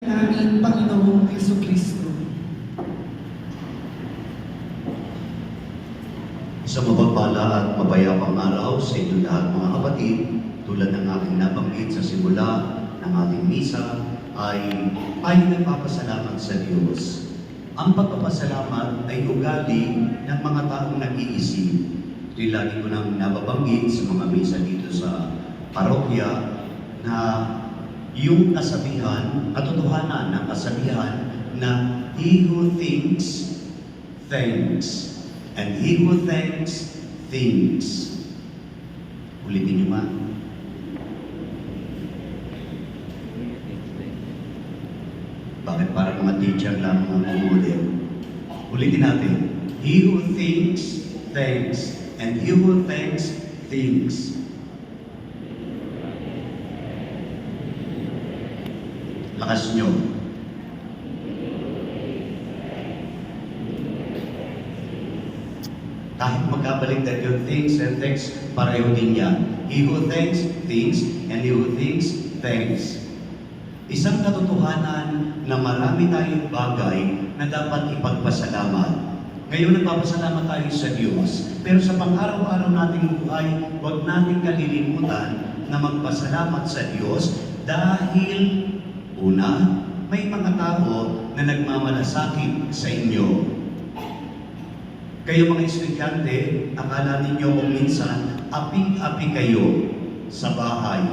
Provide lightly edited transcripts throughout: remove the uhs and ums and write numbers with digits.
namin, Panginoong Jesucristo. Sa mapagpala at mapayapang araw sa inyo lahat mga kapatid, tulad ng aking nabanggit sa simula ng ating misa, ay tayo nagpapasalamat sa Diyos. Ang pagpapasalamat ay ugali ng mga taong nag-iisip. Ito'y lagi ko nang nababanggit sa mga misa dito sa parokya na yung kasabihan, katotohanan ng kasabihan na he who thinks, thanks. And he who thanks, thinks. Ulitin niyo ma. Bakit parang mga teacher lang ang uulit? Ulitin natin. He who thinks, thanks. And he who thanks, thinks. Lakas nyo. Kahit magkabaliktad yung things and thanks, pareho din yan. He who thanks, thinks, and he who thinks, thanks. Isang katotohanan na marami tayong bagay na dapat ipagpasalamat. Ngayon nagpapasalamat tayo sa Diyos, pero sa pang-araw-araw nating buhay, huwag nating kalilimutan na magpasalamat sa Diyos dahil una, may mga tao na nagmamalasakit sa inyo. Kayo mga estudyante, akala ninyo kung minsan, aping-api kayo sa bahay.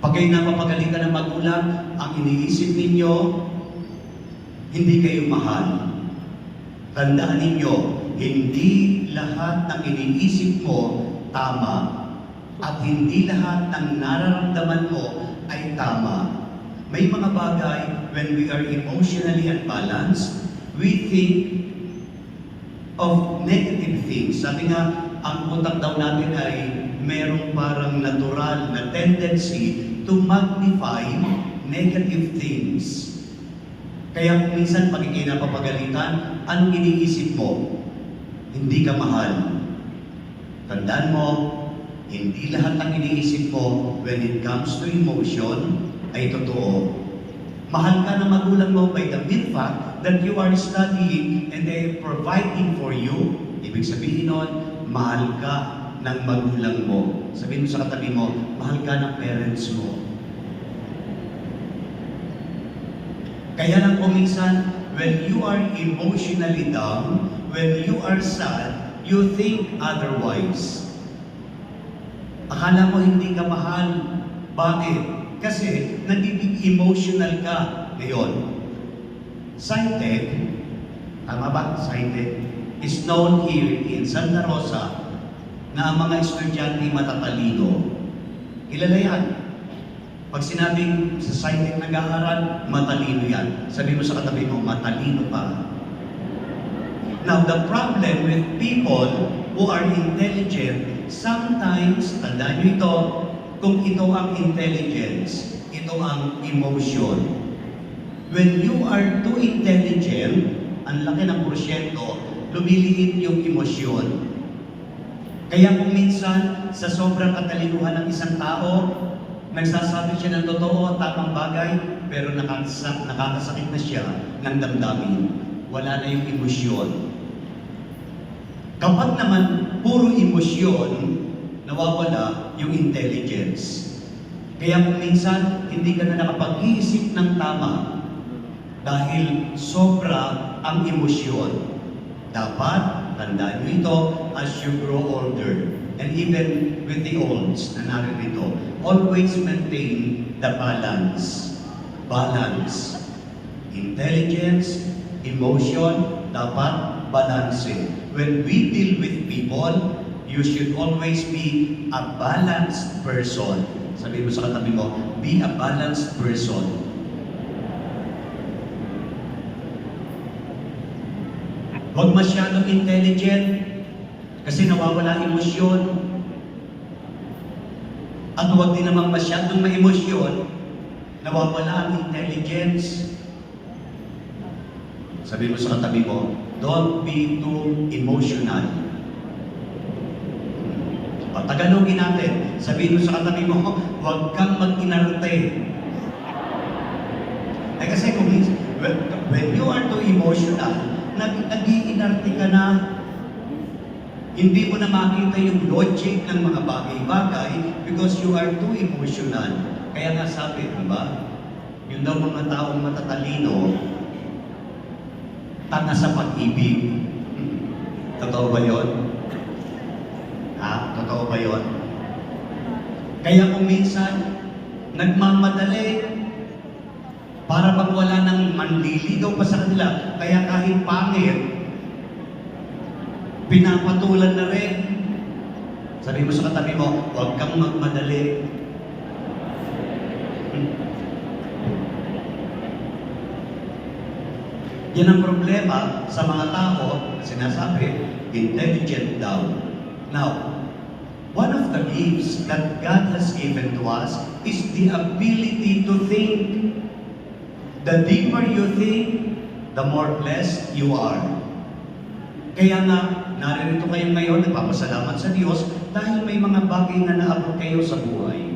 Pag kayo napapagalitan ng magulang, ang iniisip ninyo, hindi kayo mahal. Tandaan ninyo, hindi lahat ng iniisip mo tama. At hindi lahat ng nararamdaman mo ay tama. May mga bagay, when we are emotionally unbalanced, we think of negative things. Sabi nga, ang utak daw natin ay merong parang natural na tendency to magnify negative things. Kaya kung minsan pag ikay napapagalitan, anong iniisip mo? Hindi ka mahal. Tandaan mo, hindi lahat ng iniisip mo when it comes to emotion ay totoo. Mahal ka ng magulang mo by the mere fact that you are studying and they are providing for you. Ibig sabihin nun, mahal ka ng magulang mo. Sabihin mo sa katabi mo, mahal ka ng parents mo. Kaya lang kung minsan, when you are emotionally down, when you are sad, you think otherwise. Akala mo hindi ka mahal. Bakit? Kasi nagiging emotional ka ngayon. SciTech, tama ba? SciTech is known here in Santa Rosa na ang mga estudyante matatalino. Kilala yan. Pag sinabing sa SciTech nag-aaral, matalino yan. Sabi mo sa katabi mo, matalino pa. Now, the problem with people who are intelligent, sometimes, tandaan nyo ito, kung ito ang intelligence, ito ang emotion. When you are too intelligent, ang laki ng porsyento, lumiliit yung emosyon. Kaya kung minsan, sa sobrang katalinuhan ng isang tao, nagsasabi siya ng totoo, tamang bagay, pero nakakasakit na siya ng damdamin. Wala na yung emosyon. Kapag naman puro emosyon, nawawala yung intelligence. Kaya kung minsan, hindi ka na nakapag-iisip ng tama dahil sobra ang emosyon. Dapat, tandaan nyo ito, as you grow older, and even with the olds na naririto, always maintain the balance. Balance. Intelligence, emotion, dapat balance. When we deal with people, you should always be a balanced person. Sabi mo sa katabi mo, be a balanced person. Huwag masyadong intelligent kasi nawawala emosyon. At huwag din naman masyadong ma-emosyon, nawawala ang intelligence. Sabi mo sa katabi mo, don't be too emotional. Tagalogin natin. Sabihin mo sa katabi mo, huwag kang mag-inarte. Kasi kung when you are too emotional, nag-iinarte ka na, hindi mo na makita yung logic ng mga bagay-bagay because you are too emotional. Kaya nga sabi, di ba? Yung daw mga taong matatalino, tanga sa pag-ibig. Totoo ba yun? Ha? Totoo ba yun? Kaya kung minsan, nagmamadali para pag wala nang manliligaw pa sa kanila, kaya kahit pangit, pinapatulan na rin. Sabi mo sa katabi mo, huwag kang magmadali. Yan ang problema sa mga tao na sinasabi, intelligent daw. Now, one of the gifts that God has given to us is the ability to think. The deeper you think, the more blessed you are. Kaya nga, naririto kayo ngayon, nagpapasalamat sa Diyos dahil may mga bagay na naabot kayo sa buhay.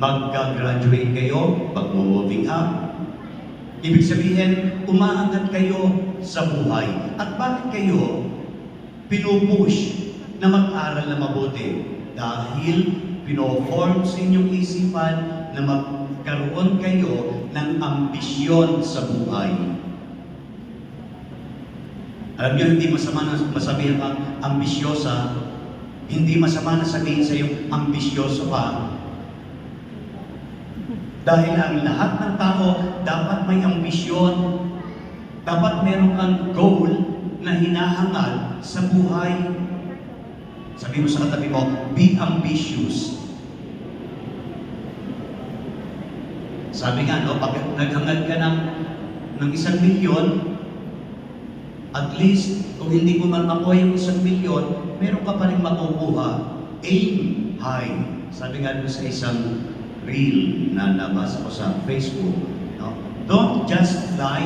Mag-graduate kayo, mag-moving up. Ibig sabihin, umaangat kayo sa buhay. At bakit kayo pinupush na mag-aral na mabuti? Dahil pinoform sa inyong isipan na magkaroon kayo ng ambisyon sa buhay. Alam niyo, hindi masama na masabihin kang ambisyosa, hindi masama na sabihin sa iyo, ambisyoso pa. Dahil ang lahat ng tao dapat may ambisyon, dapat meron kang goal na hinahangal sa buhay. Sabi mo sa katabi mo, be ambitious. Sabi nga, no, pag naghangad ka ng 1 milyon, at least, kung hindi mo man makuha yung 1 milyon, meron ka pa rin makukuha. Aim high. Sabi nga doon sa isang reel na nabasa ko sa Facebook, no? Don't just fly,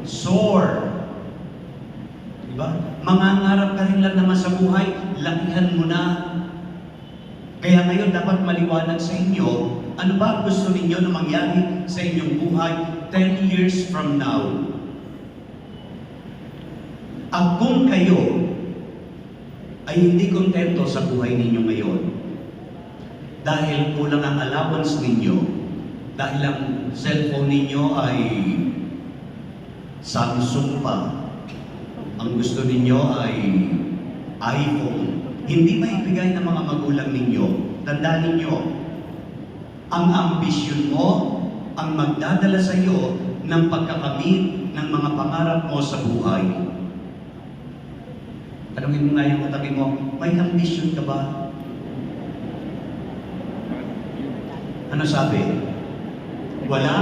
soar. Diba? Mangangarap ka rin lang naman sa buhay, lakihan mo na. Kaya ngayon dapat maliwanag sa inyo, ano ba gusto ninyo na mangyari sa inyong buhay 10 years from now? At kung kayo ay hindi kontento sa buhay ninyo ngayon, dahil kulang ang allowance ninyo, dahil ang cellphone ninyo ay Samsung pa, ang gusto ninyo ay iPhone, hindi maibigay ng mga magulang ninyo, tandaan ninyo, ang ambisyon mo ang magdadala sa iyo ng pagkakamit ng mga pangarap mo sa buhay. Tanungin mo nga yung katabi mo, may ambisyon ka ba? Ano sabi? Wala?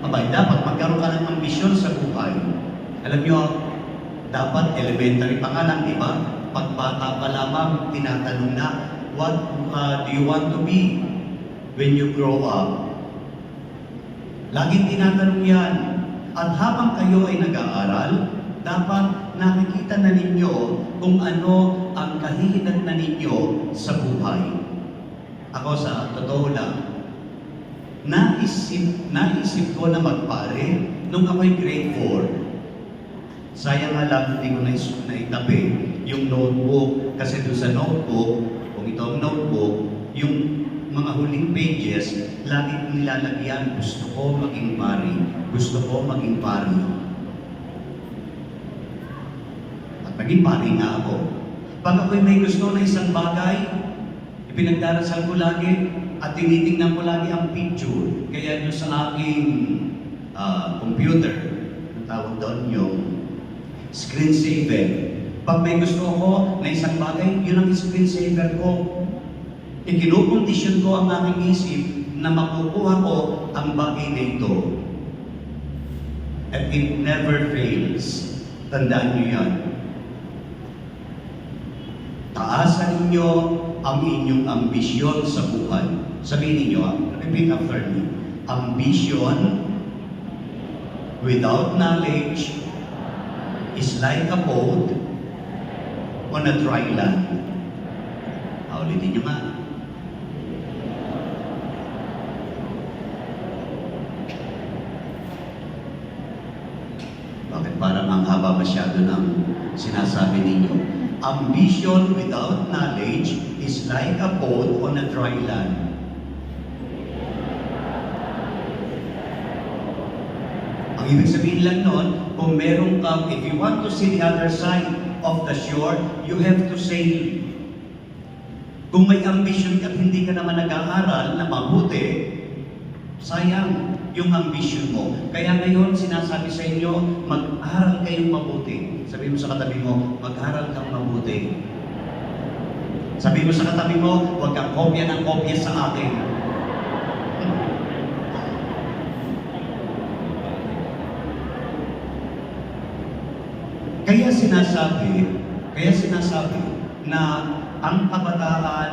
Abay, dapat magkaroon ka ng ambisyon sa buhay. Alam nyo, dapat elementary pa nga lang, di ba? Pagbata pa lamang, tinatanong na, what do you want to be when you grow up? Laging tinatanong yan. At habang kayo ay nag-aaral, dapat nakikita na ninyo kung ano ang kahihinatnan ninyo sa buhay. Ako sa totoo lang, naisip ko na magpare nung ako'y grade 4. Sayang nga lang, hindi ko naitabi yung notebook. Kasi doon sa notebook, kung ito ang notebook, yung mga huling pages, lagi kong nilalagyan, gusto ko maging pari. Gusto ko maging pari. At naging pari nga ako. Pag ako'y may gusto na isang bagay, ipinagdarasal ko lagi at tinitingnan ko lagi ang picture. Kaya doon sa aking computer, tawag doon yung screensaver. Pag may gusto ko na isang bagay, yun ang screensaver ko. Ikinukondisyon ko ang aking isip na makukuha ko ang bagay na ito. And it never fails. Tandaan niyo yan. Taasan ninyo ang inyong ambisyon sa buhay. Sabihin ninyo, repeat after me. Ambition without knowledge is like a boat on a dry land. Ulitin nyo nga. Bakit parang ang haba masyado ng sinasabi ninyo? Ambition without knowledge is like a boat on a dry land. Ang ibig sabihin lang nun, kung meron kang, if you want to see the other side of the shore, you have to sail. Kung may ambition ka at hindi ka naman nag-aaral na mabuti, sayang yung ambition mo. Kaya ngayon, sinasabi sa inyo, mag-aral kayong mabuti. Sabi mo sa katabi mo, mag-aral kang mabuti. Sabi mo sa katabi mo, huwag kang kopya ng kopya sa akin. Kaya sinasabi na ang kabataan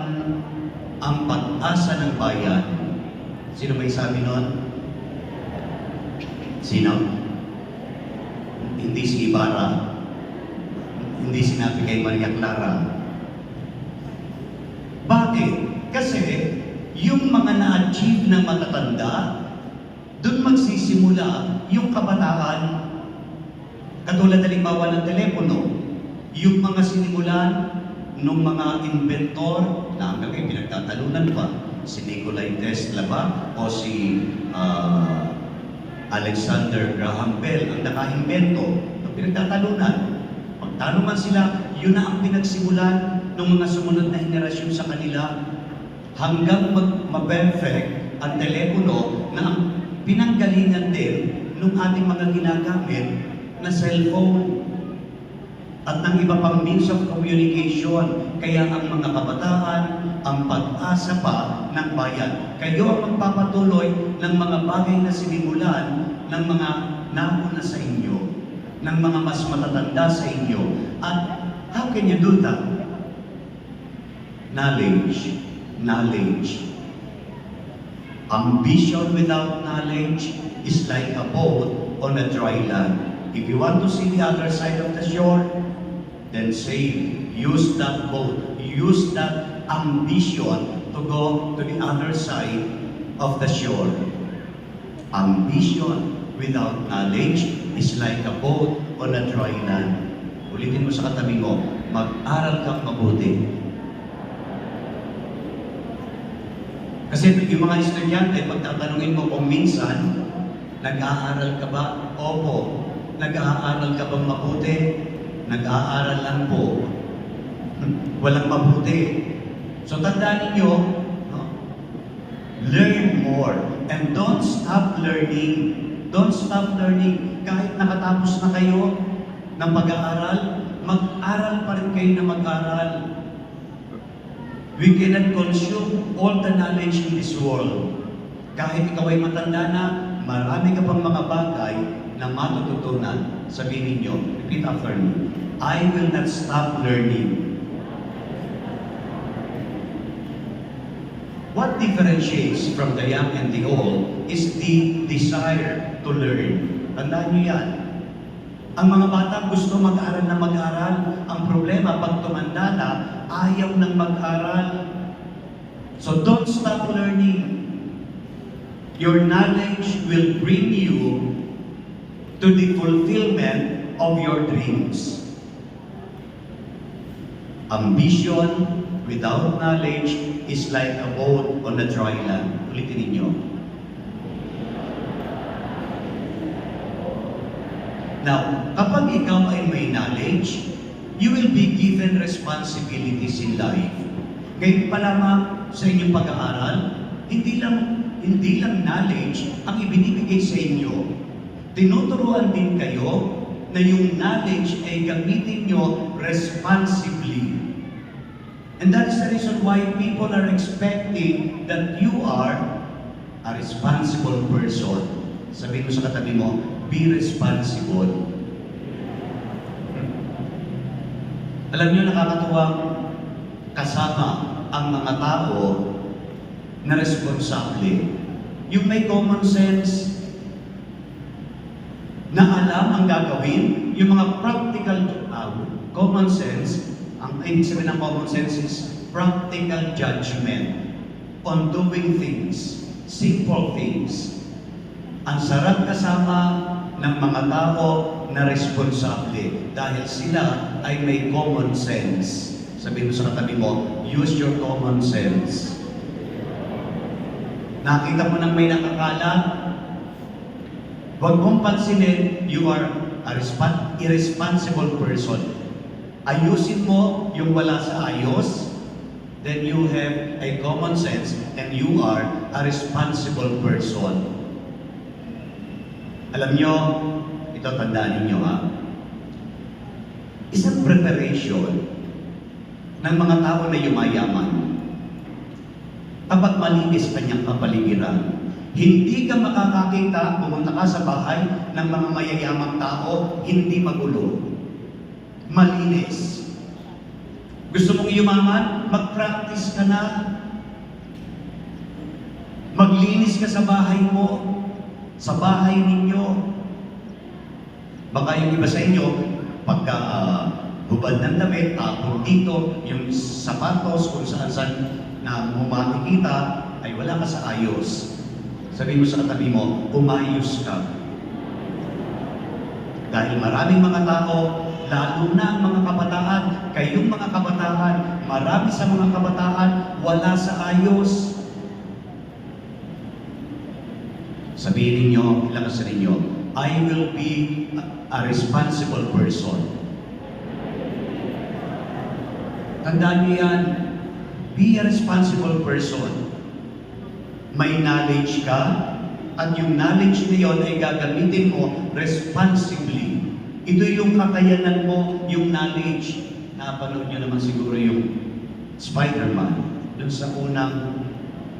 ang pag-asa ng bayan. Sino may sabi nun? Sino? Hindi si Ibarra. Hindi sinabi kay Maria Clara. Bakit? Kasi yung mga na-achieve ng matatanda, doon magsisimula yung kabataan. Katulad halimbawa ng telepono, yung mga sinimulan ng mga inventor na hanggang ngayon pinagtatalunan pa, si Nikola Tesla ba o si Alexander Graham Bell ang naka-invento ng pinagtatalunan. Magtalo man sila, yun na ang pinagsimulan ng mga sumunod na henerasyon sa kanila hanggang ma-perfect ang telepono na ang pinanggalingan din ng ating mga ginagamit na cellphone at ng iba pang means of communication. Kaya ang mga kabataan, ang pag-asa pa ng bayan. Kayo ang magpapatuloy ng mga bagay na sinimulan ng mga nauna sa inyo, ng mga mas matatanda sa inyo. At how can you do that? Knowledge. Knowledge. Ambition without knowledge is like a boat on a dry land. If you want to see the other side of the shore, then sail. Use that boat. Use that ambition to go to the other side of the shore. Ambition without knowledge is like a boat on a dry land. Ulitin mo sa katabi mo, mag-aral kang mabuti. Kasi yung mga estudyante, pagtatanungin mo kung minsan, nag-aaral ka ba? Opo. Nag-aaral ka bang mabuti? Nag-aaral lang po. Walang mabuti. So tandaan ninyo, no? Learn more and don't stop learning. Don't stop learning. Kahit nakatapos na kayo ng pag-aaral, mag-aral pa rin kayo na mag-aral. We cannot consume all the knowledge in this world. Kahit ikaw ay matanda na, marami ka pang mga bagay na matututunan. Sabihin ninyo, repeat after me, I will not stop learning. What differentiates from the young and the old is the desire to learn. Tandaan nyo yan. Ang mga bata gusto mag-aral na mag-aral. Ang problema, pag tumanda na, ayaw nang mag-aral. So don't stop learning. Your knowledge will bring you to the fulfillment of your dreams. Ambition without knowledge is like a boat on a dry land. Ulitin ninyo. Now, kapag ikaw ay may knowledge, you will be given responsibilities in life. Ngayon pa lamang sa inyong pag-aaral, hindi lang knowledge ang ibinibigay sa inyo. Tinuturuan din kayo na yung knowledge ay gamitin nyo responsibly. And that is the reason why people are expecting that you are a responsible person. Sabihin mo sa katabi mo, be responsible. Alam nyo, nakakatuwang kasama ang mga tao na responsable. Yung may common sense, na alam ang gagawin, yung mga practical common sense, ang ibig sabihin ng common sense is practical judgment on doing things, simple things. Ang sarap kasama ng mga tao na responsable dahil sila ay may common sense. Sabihin mo sa katabi mo, use your common sense. Nakita mo nang may nakakalat, huwag mong pansinin, you are a irresponsible person. Ayusin mo yung wala sa ayos, then you have a common sense and you are a responsible person. Alam nyo, ito tandaan ninyo ha, isang preparation ng mga tao na yumayaman. Kapag malinis kanyang kapaligiran, hindi ka makakakita, pumunta ka sa bahay ng mga mayayamang tao, hindi magulo. Malinis. Gusto mong yumaman? Mag-practice ka na. Maglinis ka sa bahay mo, sa bahay ninyo. Baka yung iba sa inyo, pagka hubad ng damit, tapon dito, yung sapatos, kung saan-saan na mo makikita, ay wala ka sa ayos. Sabi mo sa katabi mo, umayos ka. Dahil maraming mga tao, lalo na ang mga kabataan, kayong mga kabataan, marami sa mga kabataan, wala sa ayos. Sabihin ninyo, ilakasan ninyo, I will be a responsible person. Tandaan niyo yan, be a responsible person. May knowledge ka, at yung knowledge na yun ay gagamitin mo responsibly. Ito yung kakayanan mo, yung knowledge. Napanood nyo naman siguro yung Spider-Man. Doon sa unang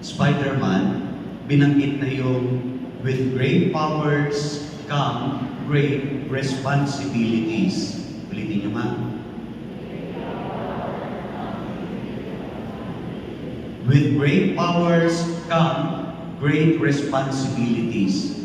Spider-Man, binanggit na yung with great powers come great responsibilities. Ulitin nyo nga. With great powers come great responsibilities.